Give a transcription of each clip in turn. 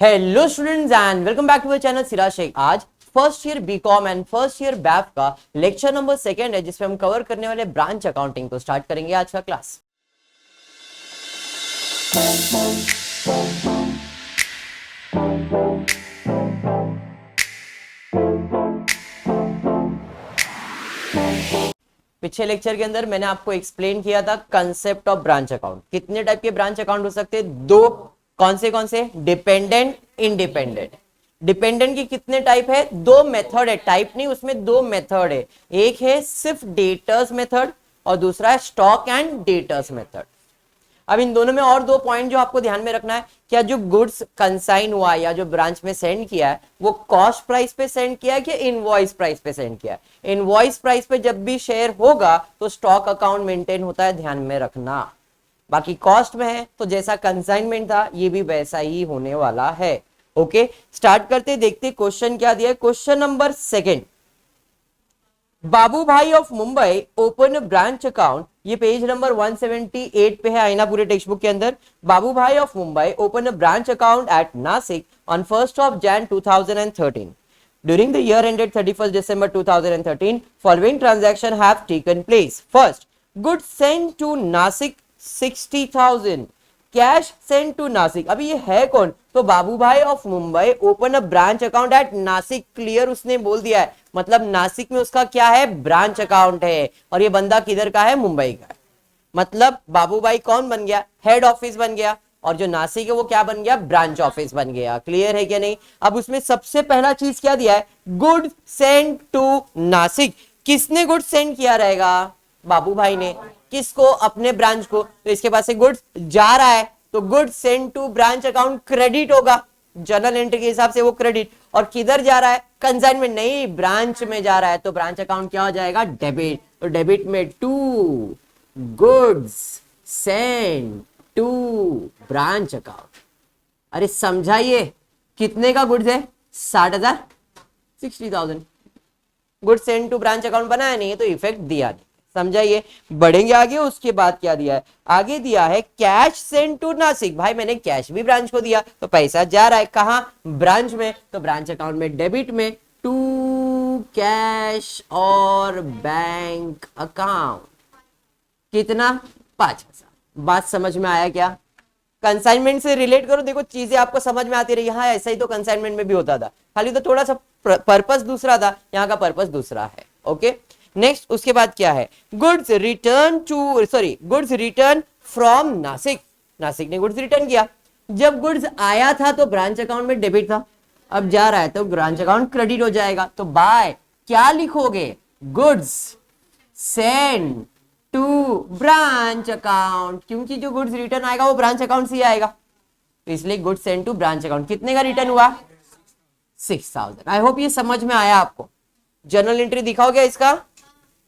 Hello students and welcome back to my channel Siraj Shaikh. आज first year BCom and first year BAF का lecture number 2 है जिसमें हम cover करने वाले ब्रांच अकाउंटिंग। तो स्टार्ट करेंगे आज का क्लास। पिछले लेक्चर के अंदर मैंने आपको एक्सप्लेन किया था कंसेप्ट ऑफ ब्रांच अकाउंट। कितने टाइप के ब्रांच अकाउंट हो सकते हैं? दो। कौन से? Dependent, independent. डिपेंडेंट की कितने टाइप है? दो मेथड है, टाइप नहीं, उसमें दो मेथड है। एक है सिर्फ डेटर्स मेथड और दूसरा है स्टॉक एंड डेटर्स मेथड। अब इन दोनों में और दो पॉइंट जो आपको ध्यान में रखना है, क्या जो गुड्स कंसाइन हुआ या जो ब्रांच में सेंड किया है वो कॉस्ट प्राइस पे सेंड किया है कि इनवॉइस प्राइस पे सेंड किया है। इनवॉइस प्राइस पे जब भी शेयर होगा तो स्टॉक अकाउंट मेंटेन होता है, ध्यान में रखना। बाकी कॉस्ट में है तो जैसा कंसाइनमेंट था ये भी वैसा ही होने वाला है। ओके, स्टार्ट करते, देखते क्वेश्चन क्या दिया है। Question number 2, Babu Bhai of Mumbai open branch account. ये पेज नंबर 178 पे है आईना पूरे टेक्स्ट बुक के अंदर। Babu Bhai of Mumbai open branch account at Nasik on 1st of Jan 2013. During the year ended 31st December 2013, following transaction have taken place. First, goods sent to Nasik 60,000. Cash send to Nasik. अभी ये है कौन? तो Babu Bhai of Mumbai open a branch account at Nasik. Clear उसने बोल दिया है, मतलब नासिक में उसका क्या है? ब्रांच अकाउंट है। और ये बंदा किधर का है? मुंबई का है। मतलब बाबू भाई कौन बन गया? हेड ऑफिस बन गया। और जो नासिक है वो क्या बन गया? ब्रांच ऑफिस बन गया। क्लियर है क्या नहीं? अब उसमें सबसे पहला चीज क्या दिया है? Good send to Nasik. किसने गुड सेंड किया रहेगा? बाबू भाई ने। किसको? अपने ब्रांच को। तो इसके पास से गुड्स जा रहा है तो good send to branch account credit होगा, जर्नल एंट्री के हिसाब से वो क्रेडिट। और किधर जा रहा है? कंसाइनमेंट नहीं, ब्रांच में जा रहा है तो ब्रांच अकाउंट क्या हो जाएगा? डेबिट। तो डेबिट में to goods send to branch account. अरे समझाइए, कितने का गुड्स है? 60,000, 60,000। Good send to branch account बनाया नहीं है तो इफेक्ट दिया नहीं। समझाइए, बढ़ेंगे आगे। उसके बाद क्या दिया है? आगे दिया है कैश सेंड टू नासिक। भाई मैंने कैश भी ब्रांच को दिया तो पैसा जा रहा है कहां? ब्रांच में। तो ब्रांच अकाउंट में डेबिट में टू कैश और बैंक अकाउंट। कितना? 5,000। बात समझ में आया क्या? कंसाइनमेंट से रिलेट करो, देखो चीजें आपको समझ में आती रही। हाँ ऐसा ही तो कंसाइनमेंट में भी होता था, खाली तो थोड़ा सा पर्पस दूसरा था, यहाँ का पर्पस दूसरा है। ओके, नेक्स्ट उसके बाद क्या है? Goods return from Nashik. Nashik ने गुड्स रिटर्न किया। जब गुड्स आया था तो ब्रांच अकाउंट में डेबिट था, अब जा रहा है तो ब्रांच अकाउंट क्रेडिट हो जाएगा। तो बाय क्या लिखोगे? Goods send to branch account, क्योंकि जो गुड्स रिटर्न आएगा वो ब्रांच अकाउंट से ही आएगा, तो इसलिए goods send to branch account. कितने का रिटर्न हुआ? 6,000। आई होप ये समझ में आया आपको। जर्नल एंट्री दिखाओ क्या इसका?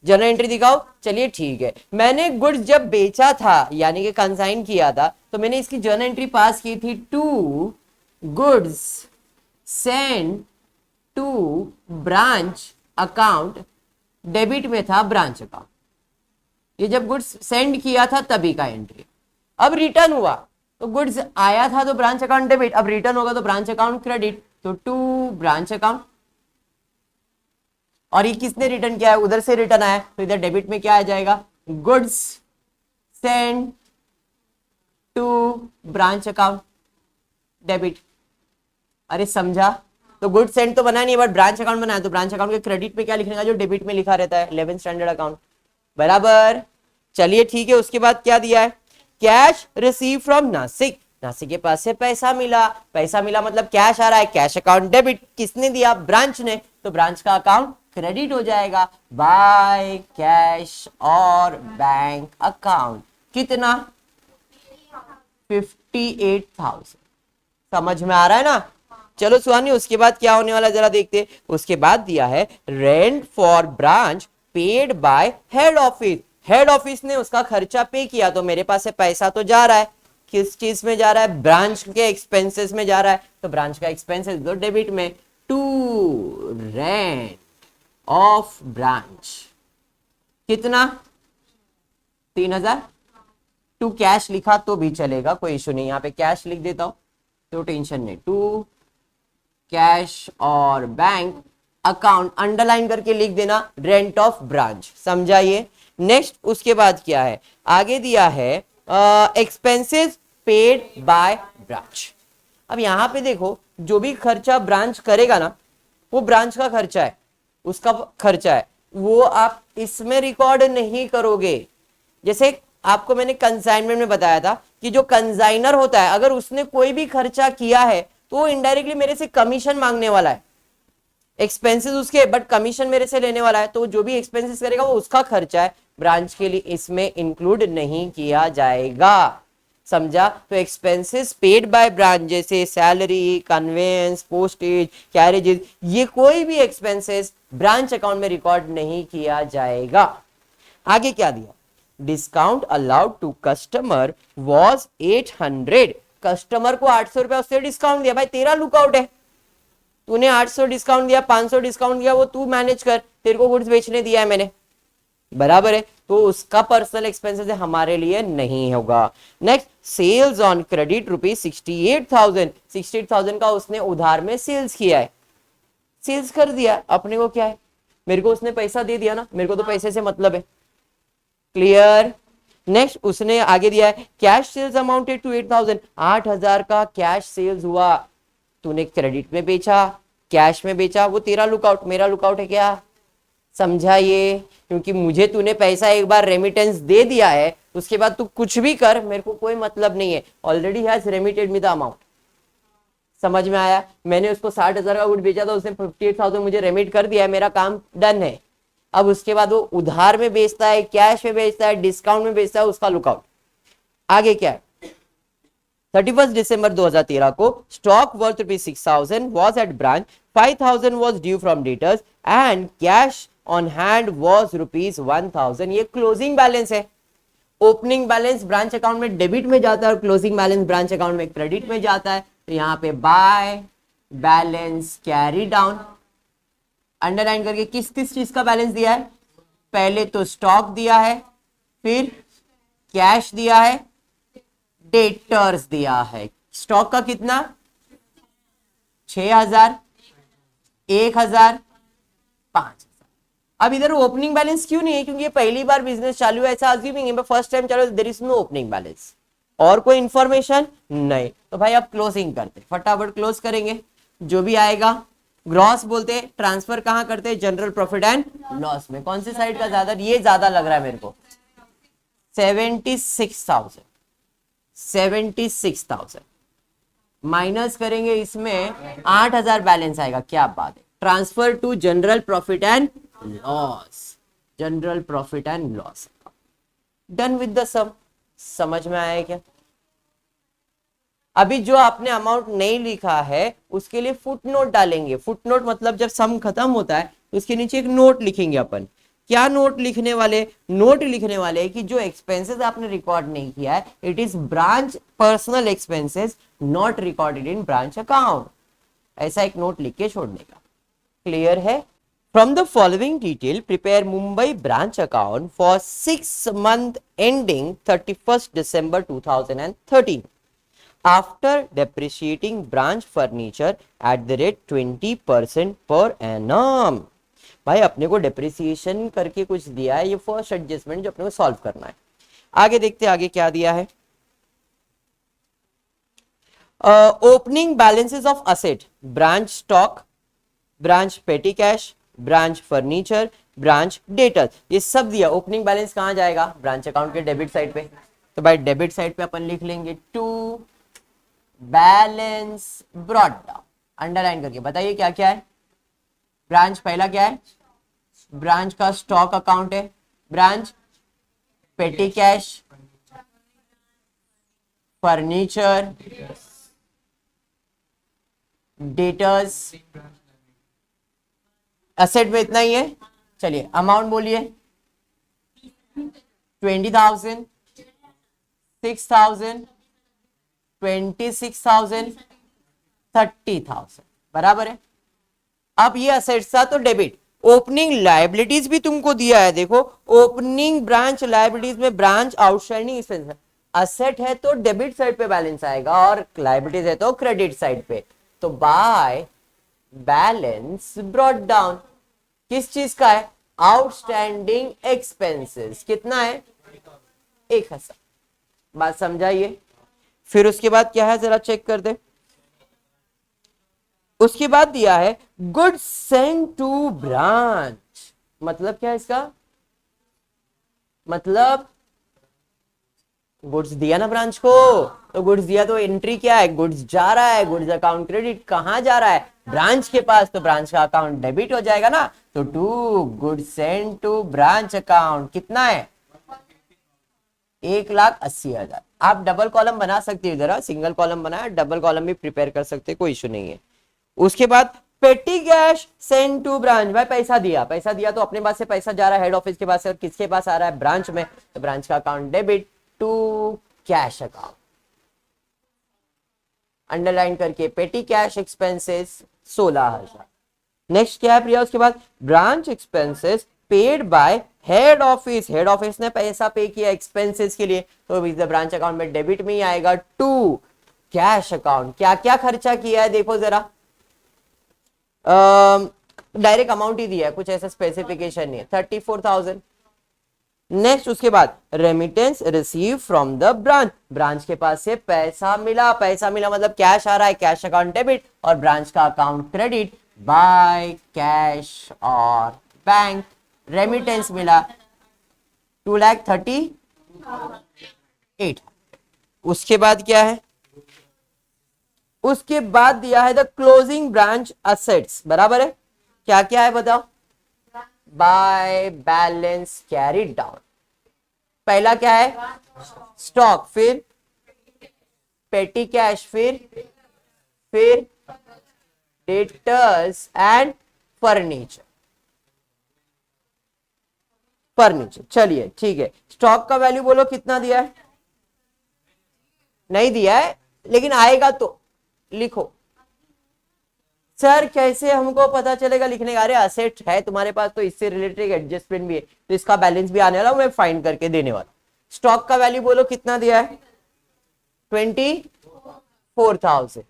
जर्नल एंट्री दिखाओ। चलिए ठीक है, मैंने गुड्स जब बेचा था यानी कि कंसाइन किया था तो मैंने इसकी जर्नल एंट्री पास की थी, to goods send to branch account. Debit में था ब्रांच अकाउंट, ये जब गुड्स सेंड किया था तभी का एंट्री। अब रिटर्न हुआ तो गुड्स आया था तो ब्रांच अकाउंट डेबिट, अब रिटर्न होगा तो ब्रांच अकाउंट क्रेडिट, तो टू ब्रांच अकाउंट। और ये किसने रिटर्न किया है? उधर से रिटर्न आया तो इधर डेबिट में क्या आ जाएगा? Goods send to branch account debit. अरे समझा? तो गुड सेंड तो बना नहीं, बट ब्रांच अकाउंट बनाया तो ब्रांच अकाउंट के क्रेडिट में क्या लिखने का? जो डेबिट में लिखा रहता है, 11th स्टैंडर्ड अकाउंट। बराबर। चलिए ठीक है, उसके बाद क्या दिया है? Cash receive from Nashik. Nashik के पास से पैसा मिला। पैसा मिला मतलब कैश आ रहा है, कैश अकाउंट डेबिट। किसने दिया? ब्रांच ने, तो ब्रांच का अकाउंट क्रेडिट हो जाएगा बाय कैश और बैंक अकाउंट। कितना? 58,000। समझ में आ रहा है ना? चलो सुहानी, उसके बाद क्या होने वाला जरा देखते। उसके बाद दिया है rent for branch paid by head office. Head office ने उसका खर्चा पे किया तो मेरे पास से पैसा तो जा रहा है। किस चीज में जा रहा है? ब्रांच के एक्सपेंसेस में जा रहा है, तो ब्रांच का एक्सपेंसेस दो डेबिट में, टू रेंट ऑफ ब्रांच। कितना? 3,000। टू कैश लिखा तो भी चलेगा, कोई इशू नहीं, यहाँ पे कैश लिख देता हूं। तो टेंशन नहीं। टू कैश और बैंक अकाउंट अंडरलाइन करके लिख देना, रेंट ऑफ ब्रांच, समझा ये। नेक्स्ट उसके बाद क्या है, आगे दिया है एक्सपेंसेस पेड बाय ब्रांच। अब यहां पे देखो, जो भी खर्चा ब्रांच करेगा ना, वो ब्रांच का खर्चा है, उसका खर्चा है, वो आप इसमें रिकॉर्ड नहीं करोगे। जैसे आपको मैंने कंसाइनमेंट में बताया था कि जो कंसाइनर होता है, अगर उसने कोई भी खर्चा किया है तो वो इनडायरेक्टली मेरे से कमीशन मांगने वाला है, एक्सपेंसेस उसके बट कमीशन मेरे से लेने वाला है, तो जो भी एक्सपेंसेस करेगा वो उसका खर्चा है, ब्रांच के लिए इसमें इंक्लूड नहीं किया जाएगा, समझा। तो एक्सपेंसेस पेड बाय ब्रांच जैसे सैलरी, कन्वेंस, पोस्टेज, कैरेजेस, ये कोई भी एक्सपेंसेस ब्रांच अकाउंट में रिकॉर्ड नहीं किया जाएगा। आगे क्या दिया, discount allowed to customer was 800, customer को 800 रुपया उससे डिस्काउंट दिया, भाई तेरा लुकआउट है, तूने 800 डिस्काउंट दिया, 500 डिस्काउंट दिया, वो तू मैनेज कर, तेरे को गुड्स बेचने दिया है मैंने, बराबर है, तो उसका पर्सनल एक्सपेंसेस हमारे लिए नहीं होगा। Next, sales on credit rupees 68,000, 68,000 का उसने उधार में सेल्स किया है, सेल्स कर दिया, अपने को क्या है, मेरे को उसने पैसा दे दिया ना, मेरे को तो पैसे से मतलब है, क्लियर। नेक्स्ट उसने आगे दिया है कैश सेल्स अमाउंटेड टू 8,000, 8,000 का कैश सेल्स हुआ, तूने क्रेडिट में बेचा, कैश में बेचा, वो तेरा लुकआउट, मेरा लुकआउट है क्या, समझा ये। क्योंकि मुझे तूने पैसा एक बार रेमिटेंस दे दिया है, उसके बाद तू कुछ भी कर, मेरे को कोई मतलब नहीं है, already has remitted me the amount, समझ में आया। मैंने उसको 60,000 का गुड बेचा था, उसने 58,000 मुझे रेमिट कर दिया है, मेरा काम डन है। अब उसके बाद वो उधार में बेचता है, कैश में बेचता है, डिस्काउंट में बेचता है, उसका लुकआउट। आगे क्या है, 31 दिसंबर 2013 को stock worth ₹6,000 was at branch, 5,000 was due from debtors and cash on hand was ₹1,000। ये क्लोजिंग बैलेंस है, ओपनिंग बैलेंस ब्रांच अकाउंट में डेबिट में जाता है और क्लोजिंग बैलेंस ब्रांच अकाउंट में क्रेडिट में जाता है। तो यहाँ पे by balance carry down underline करके किस किस चीज का बैलेंस दिया है, पहले तो स्टॉक दिया है, फिर कैश दिया है, डेटर्स दिया है। स्टॉक का कितना, 6,000, 1,000, 5,000। अब इधर ओपनिंग बैलेंस क्यों नहीं है, क्योंकि ये पहली बार बिजनेस चालू है, ऐसा अज्यूमिंग है, फर्स्ट टाइम चालू, there is no opening balance, और कोई इंफॉर्मेशन नहीं। तो भाई अब क्लोजिंग करते, फटाफट क्लोज करेंगे, जो भी आएगा ग्रॉस बोलते हैं, ट्रांसफर कहां करते हैं, जनरल प्रॉफिट एंड लॉस में। कौन सी साइड का ज्यादा, ये ज्यादा लग रहा है मेरे को, 76,000, 76,000 माइनस करेंगे, इसमें 8,000 बैलेंस आएगा, क्या बात है। Transfer to general profit and loss, general profit and loss, done with the sum. समझ में आया क्या। अभी जो आपने अमाउंट नहीं लिखा है उसके लिए फुट नोट डालेंगे, फुट नोट मतलब जब सम खत्म होता है उसके नीचे एक नोट लिखेंगे अपन। क्या नोट लिखने वाले, नोट लिखने वाले कि जो एक्सपेंसेस आपने रिकॉर्ड नहीं किया है, it is branch personal expenses not recorded in branch account, ऐसा एक नोट लिख के छोड़ने का। क्लियर है। From the following detail prepare Mumbai branch account for 6 month ending 31 December 2013 after depreciating branch furniture at the rate 20% per annum। भाई अपने को डेप्रिसिएशन करके कुछ दिया है, ये फर्स्ट एडजस्टमेंट जो अपने को सॉल्व करना है। आगे देखते हैं आगे क्या दिया है। Opening balances of asset, branch stock, branch petty cash, branch furniture, branch debtors, ये सब दिया। ओपनिंग बैलेंस कहां जाएगा, ब्रांच अकाउंट के डेबिट साइड पे। तो भाई डेबिट साइड पे अपन लिख लेंगे to balance brought down, underline करके बताइए क्या क्या है। ब्रांच पहला क्या है, ब्रांच का स्टॉक अकाउंट है, branch petty cash, furniture, debtors, asset में इतना ही है। चलिए अमाउंट बोलिए, 20,000, 6,000, 26,000, 30,000, बराबर है। अब ये असेट्स था तो डेबिट। ओपनिंग लायबिलिटीज भी तुमको दिया है, देखो ओपनिंग ब्रांच लायबिलिटीज में ब्रांच आउटस्टैंडिंग एक्सपेंस है। असेट है तो डेबिट साइड पे बैलेंस आएगा और लायबिलिटीज है तो क्रेडिट साइड पे। तो बाय बैलेंस ब्रॉट डाउन किस चीज का है? आउटस्टैंडिंग एक्सपेंसेस कितना है? 1000। बात समझाइए। फिर उसके बाद क्या है जरा चेक कर दे। उसके बाद दिया है गुड्स सेंट टू ब्रांच। मतलब क्या है इसका? मतलब गुड्स दिया ना ब्रांच को, तो गुड्स दिया तो एंट्री क्या है? गुड्स जा रहा है, गुड्स अकाउंट क्रेडिट कहां जा रहा है? ब्रांच के पास, तो ब्रांच का अकाउंट डेबिट हो जाएगा ना। तो to goods sent to branch account कितना है? 1,80,000। आप डबल कॉलम बना सकते हो, जरा सिंगल कॉलम बनाया, डबल कॉलम भी प्रिपेयर कर सकते हैं, कोई इशू नहीं है। उसके बाद पेटी कैश सेंड टू ब्रांच। भाई पैसा दिया, पैसा दिया तो अपने पास से पैसा जा रहा है हेड ऑफिस के पास से, और किसके पास आ रहा है? ब्रांच में। तो ब्रांच का account debit to cash account, underline करके पेटी कैश एक्सपेंसेस 16,000। नेक्स्ट क्या है प्रिया? उसके बाद branch expenses paid bye head office. Head office ने पैसा पे किया एक्सपेंसेस के लिए, तो ब्रांच अकाउंट में डेबिट में ही आएगा टू कैश अकाउंट। क्या क्या खर्चा किया है देखो जरा। डायरेक्ट अमाउंट ही दिया है, कुछ ऐसा स्पेसिफिकेशन नहीं है, 34,000। नेक्स्ट उसके बाद remittance receive from the branch. Branch के पास से पैसा मिला, पैसा मिला मतलब कैश आ रहा है, कैश अकाउंट डेबिट और ब्रांच का अकाउंट क्रेडिट बाय कैश और बैंक। रेमिटेंस मिला 2,38,000। उसके बाद क्या है? उसके बाद दिया है द क्लोजिंग ब्रांच असेट्स। बराबर है? क्या क्या है बताओ? By balance carried down. पहला क्या है? स्टॉक, फिर पेटी कैश, फिर डेटर्स एंड फर्नीचर। चलिए ठीक है। स्टॉक का वैल्यू बोलो कितना दिया है? नहीं दिया है लेकिन आएगा तो लिखो। सर कैसे हमको पता चलेगा लिखने का? अरे असेट है तुम्हारे पास तो इससे रिलेटेड एडजस्टमेंट भी है, तो इसका बैलेंस भी आने वाला, मैं फाइंड करके देने वाला। स्टॉक का वैल्यू बोलो कितना दिया है? 24,000।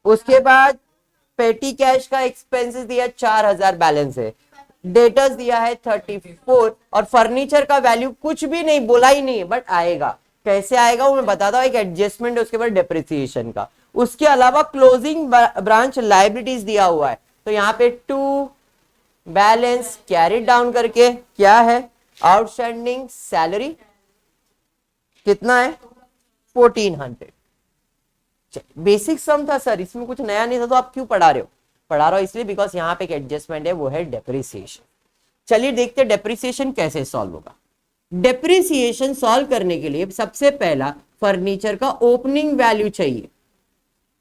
उसके बाद पेटी कैश का एक्सपेंसेस दिया 4,000 बैलेंस है। डेटर्स दिया है 34 और फर्नीचर का वैल्यू कुछ भी नहीं बोला ही नहीं, बट आएगा। कैसे आएगा वो मैं बताता हूं। एक एडजस्टमेंट है, उसके बाद डेप्रिसिएशन का। उसके अलावा क्लोजिंग ब्रांच लायबिलिटीज दिया हुआ है, तो यहाँ पे टू बैलेंस कैरी डाउन करके क्या है? आउटस्टैंडिंग सैलरी कितना है? 1,400। बेसिक सम था सर, इसमें कुछ नया नहीं था, तो आप क्यों पढ़ा रहे हो? पढ़ा रहा हो इसलिए बिकॉज यहाँ पे एक एडजस्टमेंट है, वो है डेप्रिसिएशन। चलिए देखते हैं डेप्रिसिएशन कैसे सॉल्व होगा। डेप्रिसिएशन सॉल्व करने के लिए सबसे पहला फर्नीचर का ओपनिंग वैल्यू चाहिए।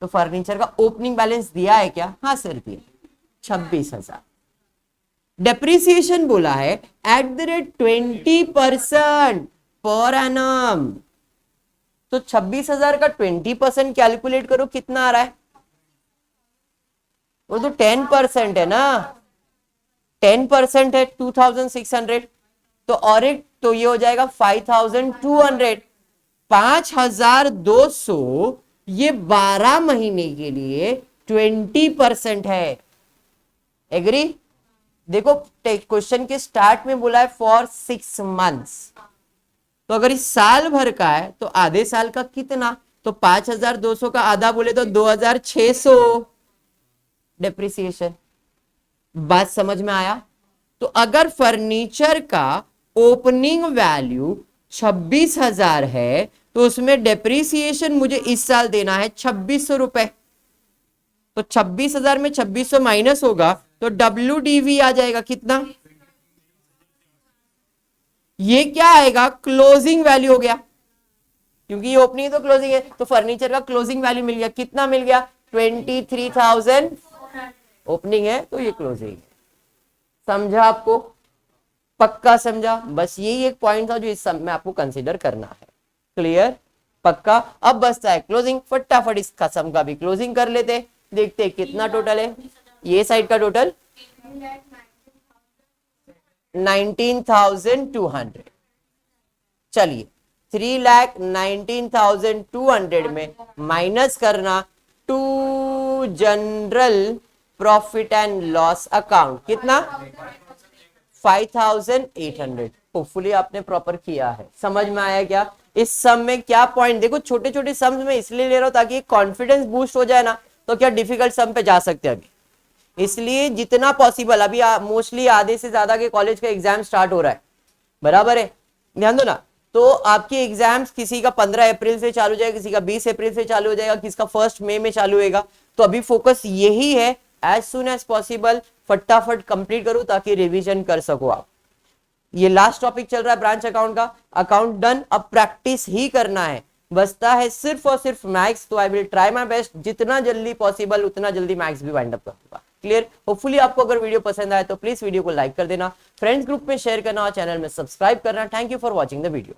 तो फर्नीचर का ओपनिंग बैलेंस दिया है क्या? हाँ सर दिया, 26,000। डेप्रिसिएशन बोला है @20% पर एनम। तो 26,000 का 20% कैलकुलेट करो कितना आ रहा है? वो तो 10% है ना, 10% है 2,600। तो और एक तो ये हो जाएगा 5,200। 5,200 ये 12 महीने के लिए 20% है। एग्री? देखो क्वेश्चन के स्टार्ट में बोला है फॉर 6 मंथ्स, तो अगर इस साल भर का है तो आधे साल का कितना? तो 5,200 का आधा बोले तो 2,600 डेप्रिसिएशन। बात समझ में आया? तो अगर फर्नीचर का ओपनिंग वैल्यू 26,000 है तो उसमें डेप्रिसिएशन मुझे इस साल देना है 2,600 रुपए। तो 26,000 में 2,600 माइनस होगा तो WDV आ जाएगा कितना? ये क्या आएगा? क्लोजिंग वैल्यू हो गया, क्योंकि ये ओपनिंग तो क्लोजिंग है, तो फर्नीचर का क्लोजिंग वैल्यू मिल गया। कितना मिल गया? 23,000 ओपनिंग है तो ये क्लोजिंग है। समझा आपको? पक्का समझा? बस यही एक पॉइंट था जो इस सब में आपको कंसीडर करना है। क्लियर? पक्का? अब बसता है क्लोजिंग। फटाफट इसका सम का भी क्लोजिंग कर लेते, देखते कितना टोटल है। ये साइड का टोटल 19,200। चलिए 3,19,200 में माइनस करना to general profit and loss account, कितना 5,800। होपफुली आपने प्रॉपर किया है, समझ में आया क्या? इस सम में क्या पॉइंट, देखो छोटे छोटे सम्स में इसलिए ले रहा हूं ताकि कॉन्फिडेंस बूस्ट हो जाए ना, तो क्या डिफिकल्ट सम पे जा सकते हैं अभी, इसलिए जितना पॉसिबल, अभी मोस्टली आधे से ज्यादा के कॉलेज का एग्जाम स्टार्ट हो रहा है, बराबर है, ध्यान दो ना। तो आपके एग्जाम्स किसी का 15 अप्रैल से चालू हो जाएगा, किसी का 20 अप्रैल से चालू हो जाएगा, किसी का 1 मई में चालू होगा। तो अभी फोकस यही है, एज सुन एज पॉसिबल फटाफट कंप्लीट करो ताकि रिवीजन कर सको आप। ये लास्ट टॉपिक चल रहा है ब्रांच अकाउंट का, अकाउंट डन, अब प्रैक्टिस ही करना है, बचता है सिर्फ और सिर्फ मैथ्स। तो I will try my best, जितना जल्दी पॉसिबल उतना जल्दी मैथ्स भी वाइंड अप करूंगा। क्लियर? होपफुली आपको अगर वीडियो पसंद आए तो प्लीज वीडियो को लाइक कर देना, फ्रेंड्स ग्रुप में शेयर करना और चैनल में सब्सक्राइब करना। Thank you for watching the video.